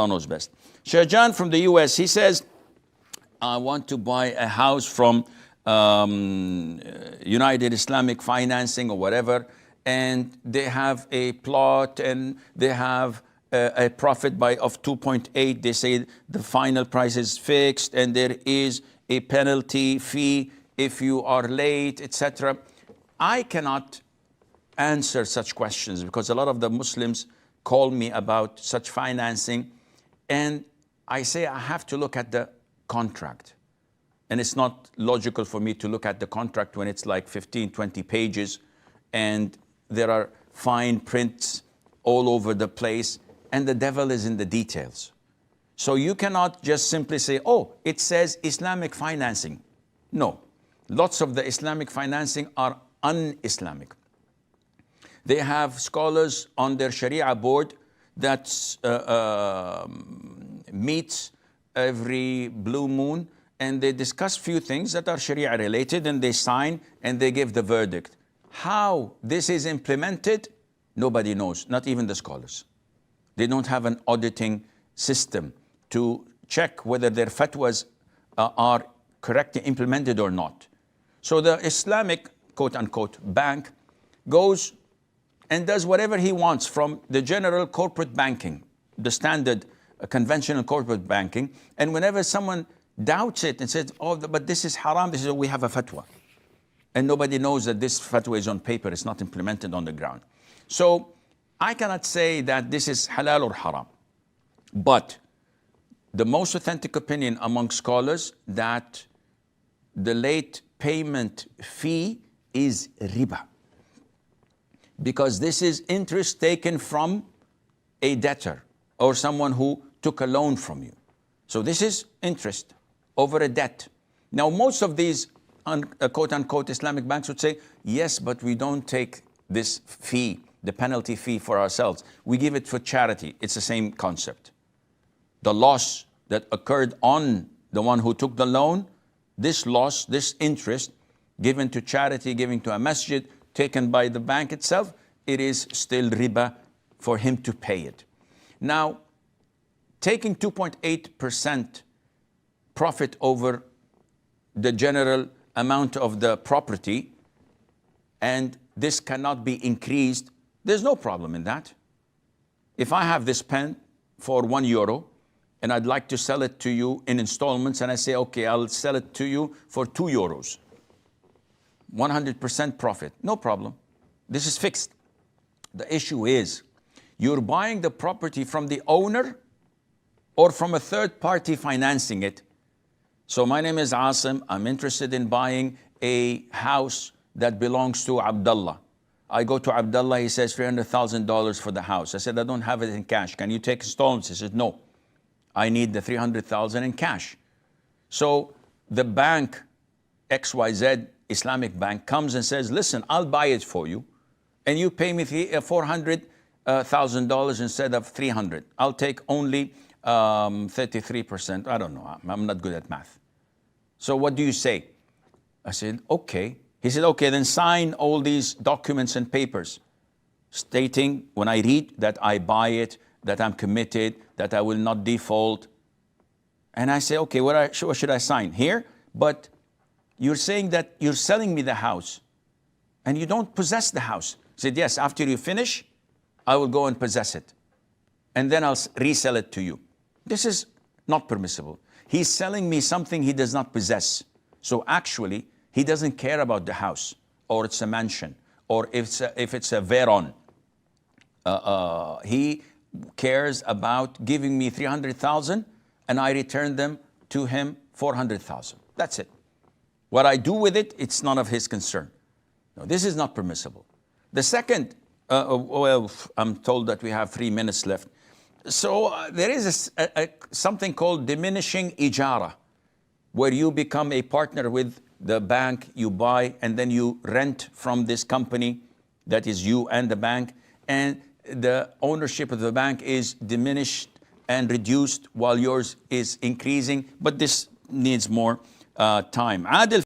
knows best. Shahjan from the US, he says, I want to buy a house from United Islamic Financing or whatever, and they have a plot and they have a profit of 2.8. They say the final price is fixed and there is a penalty fee if you are late, etc. I cannot answer such questions because a lot of the Muslims call me about such financing, and I say I have to look at the contract. And it's not logical for me to look at the contract when it's like 15, 20 pages and there are fine prints all over the place and the devil is in the details. So you cannot just simply say, oh, it says Islamic financing. No, lots of the Islamic financing are un-Islamic. They have scholars on their Sharia board that meets every blue moon, and they discuss few things that are Sharia related, and they sign and they give the verdict. How this is implemented, nobody knows, not even the scholars. They don't have an auditing system to check whether their fatwas are correctly implemented or not. So the Islamic, quote unquote, bank goes and does whatever he wants from the general corporate banking, the standard conventional corporate banking. And whenever someone doubts it and says, oh, but this is haram, this is, we have a fatwa. And nobody knows that this fatwa is on paper, it's not implemented on the ground. So I cannot say that this is halal or haram. But the most authentic opinion among scholars that the late payment fee is riba, because this is interest taken from a debtor or someone who took a loan from you. So this is interest over a debt. Now, most of these quote-unquote Islamic banks would say, yes, but we don't take this fee, the penalty fee, for ourselves. We give it for charity. It's the same concept. The loss that occurred on the one who took the loan, this loss, this interest, given to charity, given to a masjid, taken by the bank itself, it is still riba for him to pay it. Now, taking 2.8% profit over the general amount of the property, and this cannot be increased, there's no problem in that. If I have this pen for €1 and I'd like to sell it to you in installments, and I say, okay, I'll sell it to you for €2, 100% profit, no problem. This is fixed. The issue is, you're buying the property from the owner or from a third party financing it. So my name is Asim. I'm interested in buying a house that belongs to Abdullah. I go to Abdullah, he says $300,000 for the house. I said, I don't have it in cash. Can you take installments? He said, no, I need the $300,000 in cash. So the bank, XYZ Islamic bank, comes and says, listen, I'll buy it for you, and you pay me $400,000 instead of $300. I'll take only 33%. I don't know. I'm not good at math. So what do you say? I said, okay. He said, okay, then sign all these documents and papers stating, when I read, that I buy it, that I'm committed, that I will not default. And I say, okay, what should I sign? Here? But you're saying that you're selling me the house and you don't possess the house. He said, yes, after you finish, I will go and possess it, and then I'll resell it to you. This is not permissible. He's selling me something he does not possess. So actually, he doesn't care about the house, or it's a mansion, or if it's a Veron. He cares about giving me 300,000 and I return them to him 400,000. That's it. What I do with it, it's none of his concern. No, this is not permissible. The second, well, I'm told that we have 3 minutes left. So there is something called diminishing ijara, where you become a partner with the bank, you buy, and then you rent from this company, that is you and the bank, and the ownership of the bank is diminished and reduced while yours is increasing, but this needs more time. Adil